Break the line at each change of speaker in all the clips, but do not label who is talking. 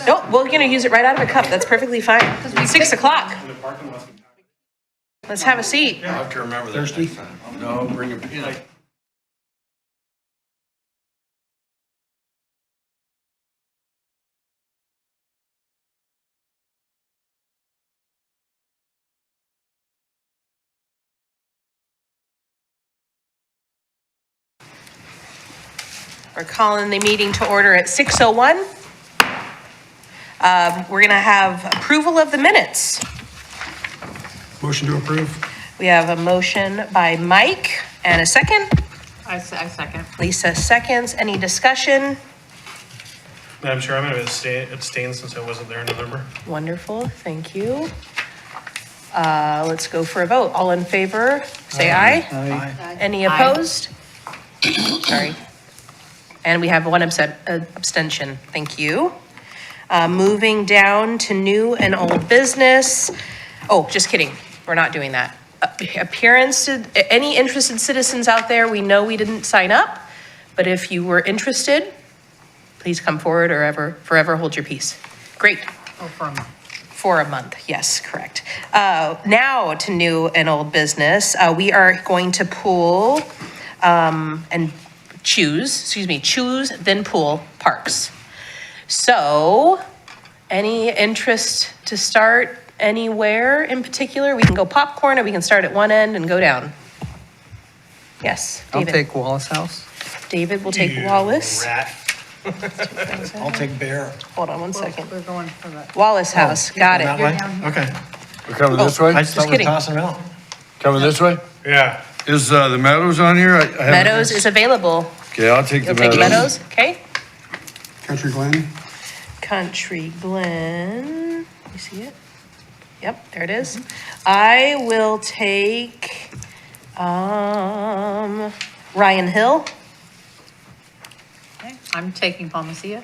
Nope, we're gonna use it right out of a cup. That's perfectly fine. 6 o'clock. Let's have a seat.
I have to remember that next time. No, bring a pen.
We're calling the meeting to order at 6:01. We're gonna have approval of the minutes.
Motion to approve.
We have a motion by Mike and a second.
I second.
Lisa seconds. Any discussion?
Madam Chair, I'm going to abstain since I wasn't there in November.
Wonderful, thank you. Let's go for a vote. All in favor, say aye.
Aye.
Any opposed? Sorry. And we have one abstention. Thank you. Moving down to new and old business. Oh, just kidding. We're not doing that. Any interested citizens out there, we know we didn't sign up, but if you were interested, please come forward or forever hold your peace. Great.
Oh, for a month.
For a month, yes, correct. Now to new and old business. We are going to pool and choose, then pool parks. So, any interest to start anywhere in particular? We can go popcorn or we can start at one end and go down. Yes,
I'll
David.
take Wallace House.
David will take Wallace.
Rat.
I'll take Bear.
Hold on one second.
We're going for the.
Wallace House, got
That
it.
way? Okay.
We're coming this way?
I just thought we were
kidding.
tossing them out.
Coming this way?
Yeah.
Is the Meadows on here? I haven't-
Meadows is available.
Okay, I'll take the
You'll take
Meadows.
Meadows, okay?
Country Glen.
Country Glen, you see it? Yep, there it is. I will take, Ryan Hill.
Okay, I'm taking Palmacia.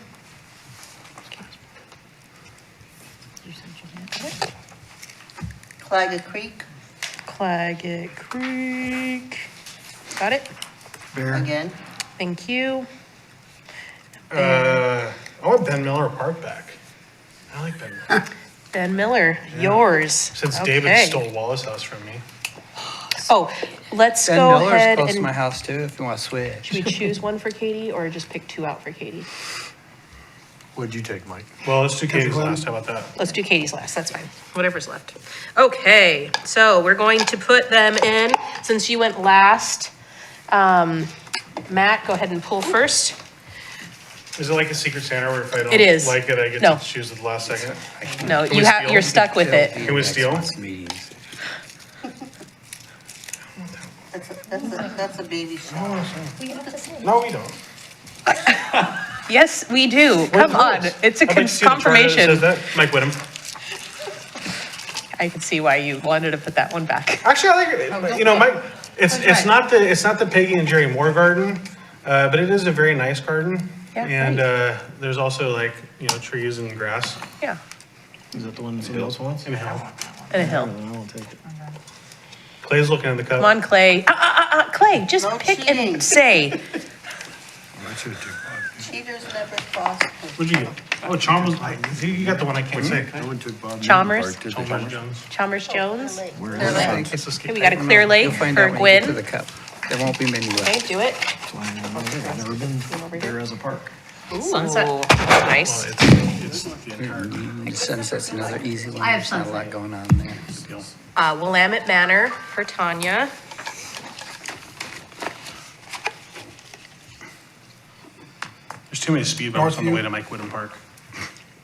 Claggett Creek
Claggett Creek. Got it?
Bear.
again.
Thank you.
I want Ben Miller Park back. I like Ben Miller.
Ben Miller, yours.
Since David
Okay.
stole Wallace House from me.
Oh, let's
Ben
go
Miller's
ahead
close to my
and,
house too, if you want to switch.
should we choose one for Katie or just pick two out for Katie?
What'd you take, Mike?
Well, let's do Katie's last. How about that?
Let's do Katie's last, that's fine, whatever's left. Okay, so we're going to put them in, since you went last. Matt, go ahead and pull first.
Is it like a Secret Santa where if I
It is.
don't like it, I get
No.
to choose at the last second?
No,
we steal?
you're stuck with it.
Can we steal?
That's a baby shower.
No, we don't.
Yes, we do, come on, it's a
I'd like to see the chart that
confirmation.
says that. Mike Whittem.
I can see why you wanted to put that one back.
Actually, I like it. You know, Mike, it's not the Peggy and Jerry Moore garden, but it is a very nice garden.
Yeah,
And
right.
there's also like, trees and grass
Yeah,
Is that the one somebody else wants?
and a hill.
and a hill.
I'll take it.
Clay's looking in the cup.
Come on, Clay. Clay, just
No
pick
cheating.
and say.
Cheaters never prosper.
What'd you get? Oh, Chalmers. You got the one I can't say.
No one took Bob
Chalmers?
Newton Park, did they?
Chalmers Jones.
Chalmers Jones.
Clear Lake.
It's a
Okay, we got a Clear Lake
You'll find
for
out when you get to
Gwen.
the cup. There won't be many
Okay,
left.
do it.
I've never been there as a park.
Sunset,
Well,
nice.
it's the entire.
Sunset's another easy one.
I have
There's not a lot
Sunset.
going on there.
Willamette Manor for Tanya.
There's too many speed bumps on the way to Mike Whittem Park.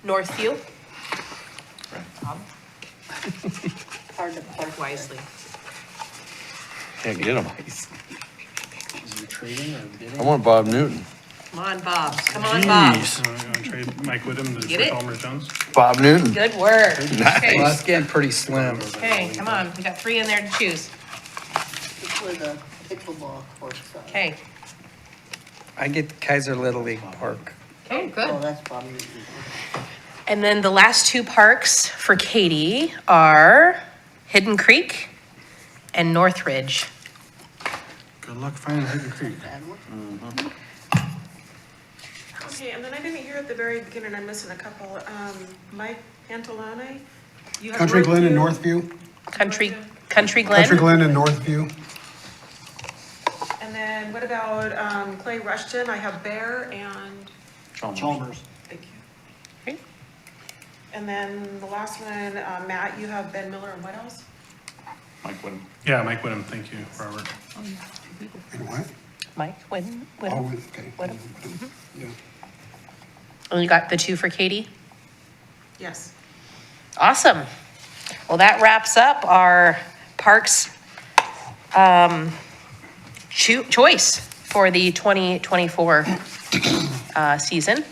Northview.
Hard to park
Wisely.
Can't get them.
Is it trading or bidding?
I want Bob Newton.
Come on, Bob. Come on, Bob.
Jeez.
You want to trade Mike Whittem
Get
for
it?
Chalmers Jones?
Bob Newton.
Good work.
Well,
Okay,
that's getting pretty slim.
okay, come on. We got 3 in there to choose.
It's where the pickleball courts are.
Okay.
I get Keizer Little League Park.
Okay,
Oh,
good.
that's probably.
And then the last 2 parks for Katie are Hidden Creek and Northridge.
Good luck finding Hidden Creek.
Bad one.
Okay, and then I didn't hear at the very beginning, I'm missing a couple. Mike Antelone? You have
Country Glen in
Northview.
Northview.
Country Glen?
Country Glen in Northview.
And then what about Clay Rushton? I have Bear and,
Chalmers.
thank you.
Great.
And then the last one, Matt, you have Ben Miller and what else?
Mike Whittem.
Yeah, Mike Whittem, thank you, Robert.
And what?
Mike, when?
Oh, okay.
Whittem.
Yeah.
And you got the 2 for Katie?
Yes.
Awesome. Well, that wraps up our Parks choice for the 2024 season.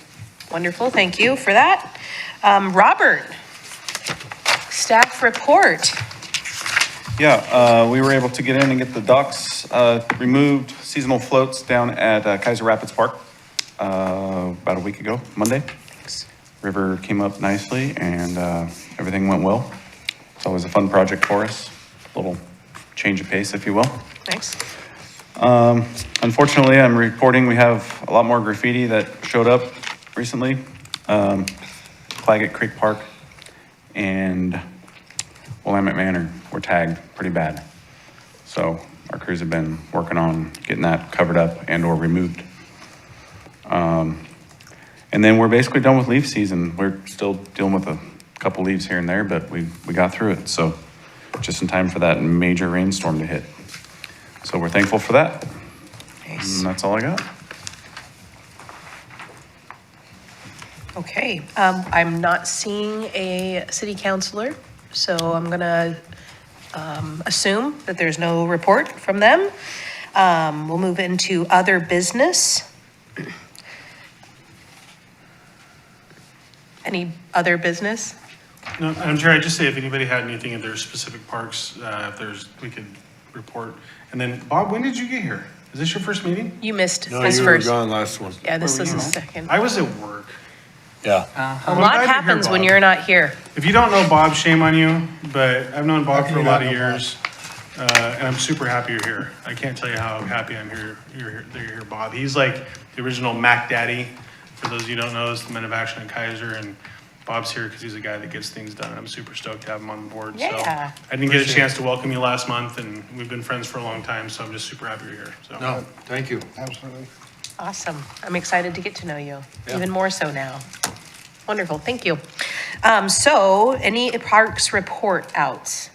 Wonderful, thank you for that. Robert, staff report.
Yeah, we were able to get in and get the docks removed, seasonal floats down at Keizer Rapids Park about a week ago, Monday. River came up nicely and everything went well. It's always a fun project for us, a little change of pace, if you will.
Nice.
Unfortunately, I'm reporting we have a lot more graffiti that showed up recently. Claggett Creek Park and Willamette Manor were tagged pretty bad. So our crews have been working on getting that covered up and or removed. And then we're basically done with leaf season. We're still dealing with a couple leaves here and there, but we got through it. So just in time for that major rainstorm to hit. So we're thankful for that.
Nice.
And that's all I got.
Okay, I'm not seeing a city councilor, so I'm gonna assume that there's no report from them. We'll move into other business. Any other business?
No, I'm sure I'd just say if anybody had anything in their specific parks, we could report. And then, Bob, when did you get here? Is this your first meeting?
You missed
No,
this
you were
first.
gone last one.
Yeah, this
Where
was
were
the
you?
second.
I was at work.
Yeah.
A
I'm
lot
glad you're here,
happens when
Bob.
you're not here.
If you don't know Bob, shame on you, but I've known Bob
How can
for a
you
lot
not
of
know Bob?
years. And I'm super happy you're here. I can't tell you how happy I'm here, that you're here, Bob. He's like the original Mac Daddy. For those of you who don't know, it's the Men of Action and Keizer, and Bob's here because he's a guy that gets things done. And I'm super stoked to have him on board.
Yeah.
So I didn't get a chance to welcome you last month, and we've been friends for a long time, so I'm just super happy you're here. So.
No, thank you.
Absolutely.
Awesome. I'm excited to get to know you, even more so now. Wonderful, thank you. So any parks report outs?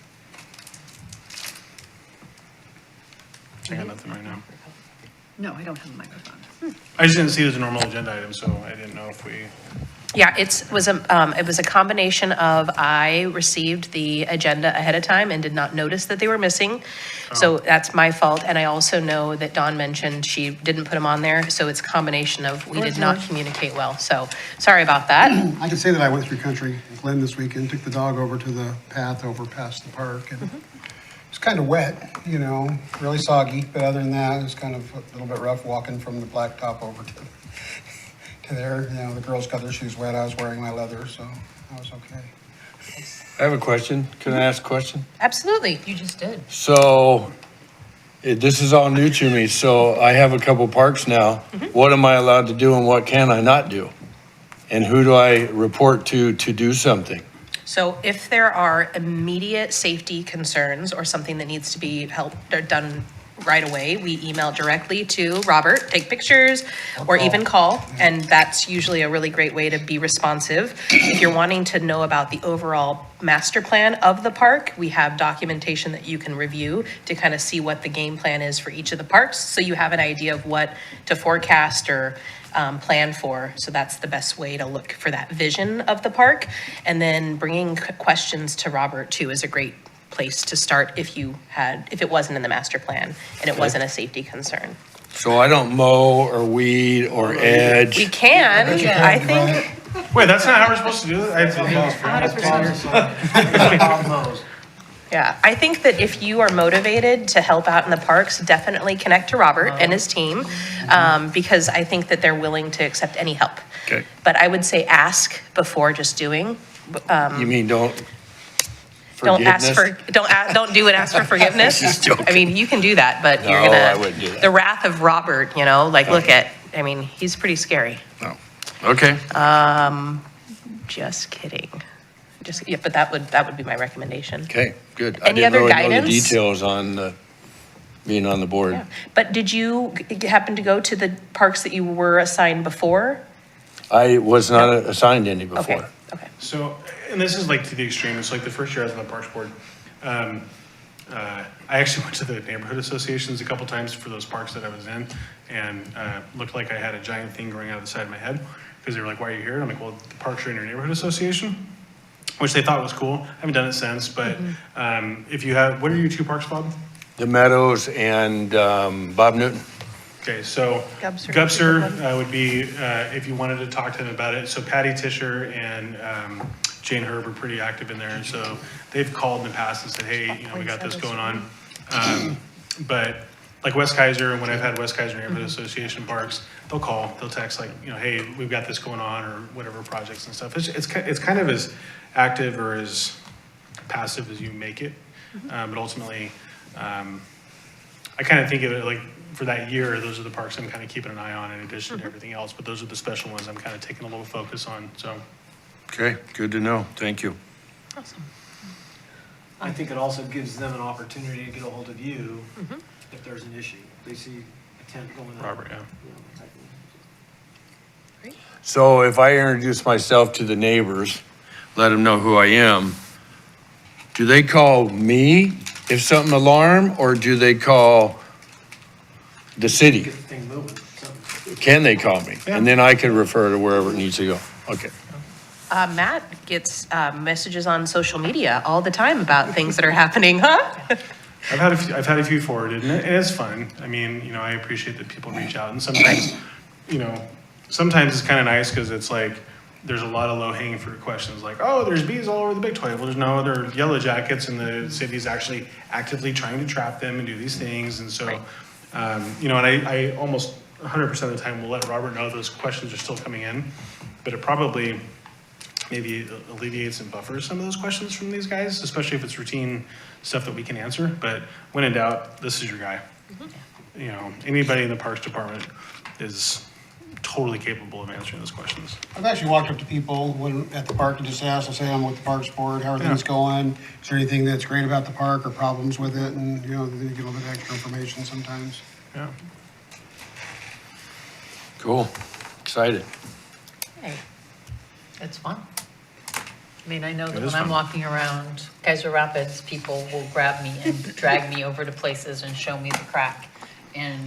I got nothing right now.
No, I don't have a microphone.
I just didn't see it as a normal agenda item, so I didn't know if we.
Yeah, it was a combination of I received the agenda ahead of time and did not notice that they were missing. So that's my fault. And I also know that Dawn mentioned she didn't put them on there. So it's a combination of we did not communicate well. So sorry about that.
I can say that I went through Country Glen this weekend, took the dog over to the path over past the park, and it's kind of wet, you know, really soggy, but other than that, it's kind of a little bit rough walking from the blacktop over to there. You know, the girls got their shoes wet, I was wearing my leather, so I was okay.
I have a question. Can I ask a question?
Absolutely.
You just did.
So, this is all new to me, so I have a couple parks now. What am I allowed to do and what can I not do? And who do I report to do something?
So if there are immediate safety concerns or something that needs to be helped or done right away, we email directly to Robert, take pictures, or even call, and that's usually a really great way to be responsive. If you're wanting to know about the overall master plan of the park, we have documentation that you can review to kind of see what the game plan is for each of the parks, so you have an idea of what to forecast or plan for. So that's the best way to look for that vision of the park. And then bringing questions to Robert too is a great place to start if it wasn't in the master plan and it wasn't a safety concern.
So I don't mow or weed or edge.
We can, I think,
Wait, that's not how we're supposed to do it? I think it's
yeah, I think that if you are motivated to help out in the parks, definitely connect to Robert and his team, because I think that they're willing to accept any help.
Okay.
But I would say ask before just doing.
You mean don't?
Don't ask
Forgiveness?
for, don't do and ask for forgiveness.
Just joking.
I mean, you can do that, but you're
No,
gonna.
I wouldn't do that.
The wrath of Robert, like look at, I mean, he's pretty scary.
No. Okay,
Just kidding. Just, yeah, but that would be my recommendation.
okay, good. I
Any
didn't
other
really know the
guidance?
details on being on the board.
Yeah. But did you happen to go to the parks that you were assigned before?
I was not assigned any
Okay,
before.
okay.
So, and this is like to the extreme, it's like the first year I was on the Parks Board, I actually went to the neighborhood associations a couple times for those parks that I was in, and looked like I had a giant thing growing out of the side of my head, because they were like, why are you here? And I'm like, well, the parks are in your neighborhood association, which they thought was cool. I haven't done it since, but if you have, what are your two parks, Bob?
The Meadows and Bob Newton.
Okay, so
Gubser.
Gubser would be, if you wanted to talk to them about it, so Patty Tischer and Jane Herb are pretty active in there, and so they've called in the past and said, hey, you know, we got this going on. But like West Keizer, when I've had West Keizer Neighborhood Association parks, they'll call, they'll text like, you know, hey, we've got this going on, or whatever projects and stuff. It's kind of as active or as passive as you make it, but ultimately, I kind of think of it like, for that year, those are the parks I'm kind of keeping an eye on in addition to everything else, but those are the special ones I'm kind of taking a little focus on, so.
Okay, good to know. Thank you.
I think it also gives them an opportunity to get a hold of you if there's an issue. They see a tent going up.
Robert, yeah.
you know, that type of-
So if I introduce myself to the neighbors, let them know who I am, do they call me if something alarm, or do they call the city?
Get the thing moving, something.
Can they call me? And then I can refer to wherever it needs to go. Okay.
Matt gets messages on social media all the time about things that are happening, huh?
I've had a few forwarded, and it's fun. I mean, you know, I appreciate that people reach out, and sometimes, you know, sometimes it's kind of nice because it's like there's a lot of low hanging fruit questions, like, oh, there's bees all over the big toy. Well, there's no other yellow jackets, and the city's actually actively trying to trap them and do these things, and so, you know, and I almost 100% of the time will let Robert know those questions are still coming in, but it probably maybe alleviates and buffers some of those questions from these guys, especially if it's routine stuff that we can answer. But when in doubt, this is your guy. You know, anybody in the Parks Department is totally capable of answering those questions.
I've actually walked up to people when at the park and just asked, I'll say I'm with the Parks Board, how are things going? Is there anything that's great about the park or problems with it? And, you know, then you get a little bit extra information sometimes.
Yeah.
Cool. Excited.
Hey,
It's fun. I mean, I know that
is
when I'm
fun.
walking around Keizer Rapids, people will grab me and drag me over to places and show me the crack in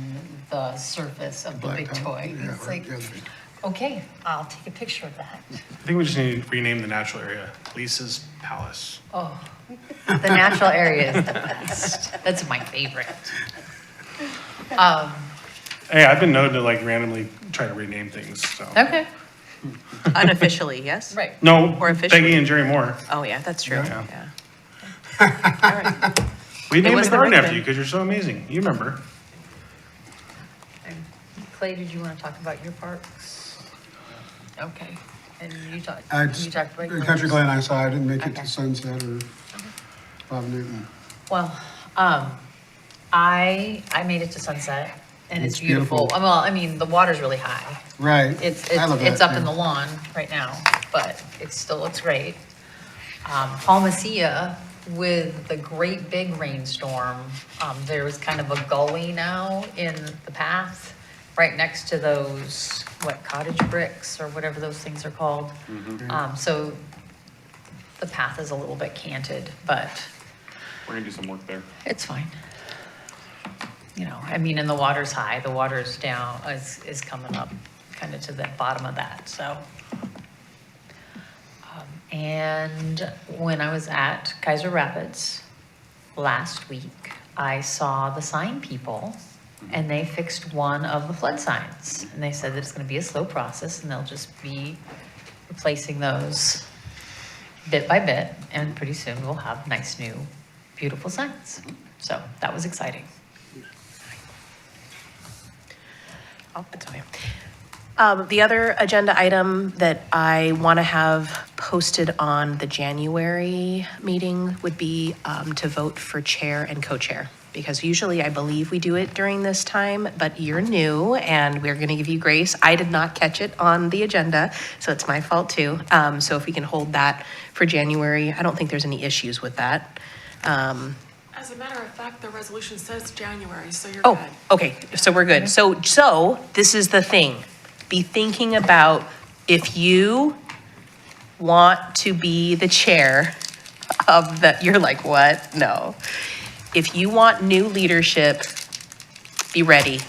the surface of the big
Blacktop.
toy.
Yeah,
It's
or
like,
the other big-
okay, I'll take a picture of that.
I think we just need to rename the natural area Lisa's Palace.
Oh, the natural area is the best. That's my favorite.
Hey, I've been known to like randomly try to rename things, so.
Okay,
unofficially, yes?
right.
No,
Or officially.
Peggy and Jerry Moore.
Oh, yeah, that's true,
Yeah.
yeah. All right.
We named
was
the
the
garden
right
after
thing.
you because you're so amazing. You remember.
And Clay, did you want to talk about your parks? Okay, and you talked about yours?
Country Glen I saw, I didn't make it
Okay.
to Sunset or Bob Newton.
Well, I made it to Sunset, and it's
It's
beautiful.
beautiful.
Well, I mean, the water's really high.
Right.
It's
I love
it's
that,
up in
too.
the lawn right now, but it still looks great. Palmacia, with the great big rainstorm, there was kind of a gully now in the path, right next to those, cottage bricks or whatever those things are called. So the path is a little bit canted, but
We're gonna do some work there.
it's fine. You know, I mean, and the water's high, the water's down, is coming up kind of to the bottom of that, so. And when I was at Keizer Rapids last week, I saw the sign people, and they fixed one of the flood signs. And they said that it's gonna be a slow process, and they'll just be replacing those bit by bit, and pretty soon we'll have nice, new, beautiful signs. So that was exciting.
Oh, it's okay. The other agenda item that I want to have posted on the January meeting would be to vote for chair and co-chair. because usually I believe we do it during this time, but you're new and we're gonna give you grace. I did not catch it on the agenda, so it's my fault too. So if we can hold that for January, I don't think there's any issues with that.
As a matter of fact, the resolution says January, so you're
Oh,
good.
okay, so we're good. So this is the thing. Be thinking about if you want to be the chair of the, you're like, what? No. If you want new leadership, be ready.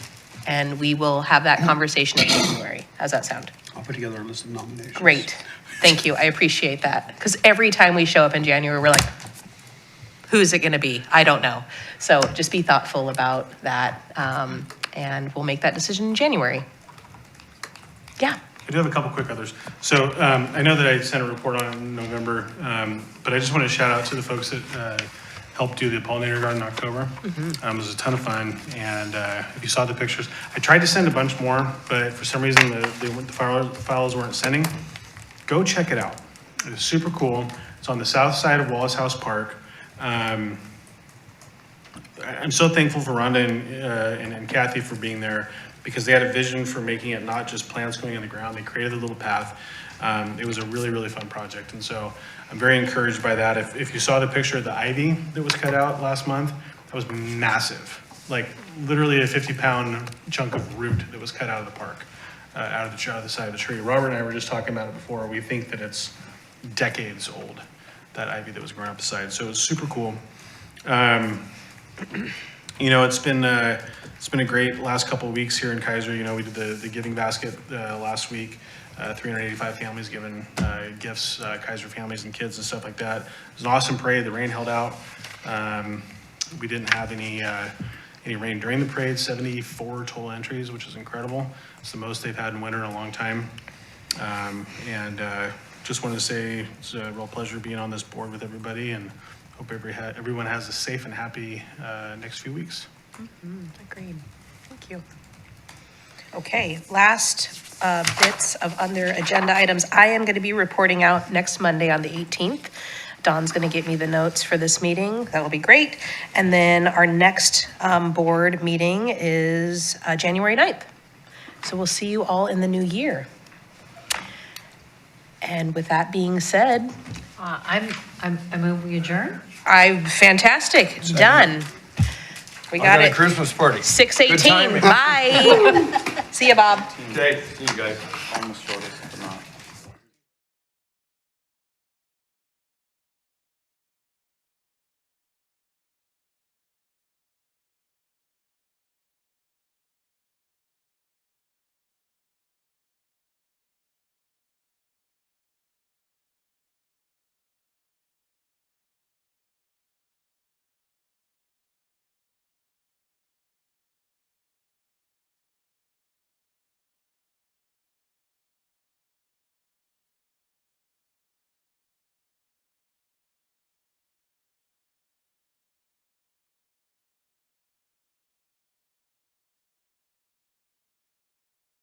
And we will have that conversation in January. How's that sound?
I'll put together a list of nominations.
Great. Thank you. I appreciate that. Because every time we show up in January, we're like, who's it going to be? I don't know. So just be thoughtful about that. And we'll make that decision in January. Yeah.
I do have a couple quick others. So I know that I sent a report on it in November, but I just want to shout out to the folks that helped do the pollinator garden in October. It was a ton of fun, and if you saw the pictures, I tried to send a bunch more, but for some reason the files weren't sending. Go check it out. It was super cool. It's on the south side of Wallace House Park. I'm so thankful for Rhonda and Kathy for being there, because they had a vision for making it not just plants going in the ground. They created a little path. It was a really, really fun project. And so I'm very encouraged by that. If you saw the picture of the ivy that was cut out last month, that was massive. Like literally a 50-pound chunk of root that was cut out of the park, out of the side of the tree. Robert and I were just talking about it before. We think that it's decades old, that ivy that was growing up the side. So it was super cool. You know, it's been a great last couple of weeks here in Keizer. You know, we did the giving basket last week. 385 families given gifts, Keizer families and kids and stuff like that. It was an awesome parade. The rain held out. We didn't have any rain during the parade. 74 total entries, which is incredible. It's the most they've had in winter in a long time. Just wanted to say it's a real pleasure being on this board with everybody, and hope everyone has a safe and happy next few weeks.
Agreed. Thank you. Okay, last bits of other agenda items. I am going to be reporting out next Monday on the 18th. Dawn's going to get me the notes for this meeting. That'll be great. And then our next board meeting is January 9th. So we'll see you all in the new year. And with that being said,
I move we adjourn.
fantastic, done. We got
I
it.
got a Christmas party. Good
6:18,
timing.
bye. See you, Bob.
Okay, see you guys.
Almost shorted.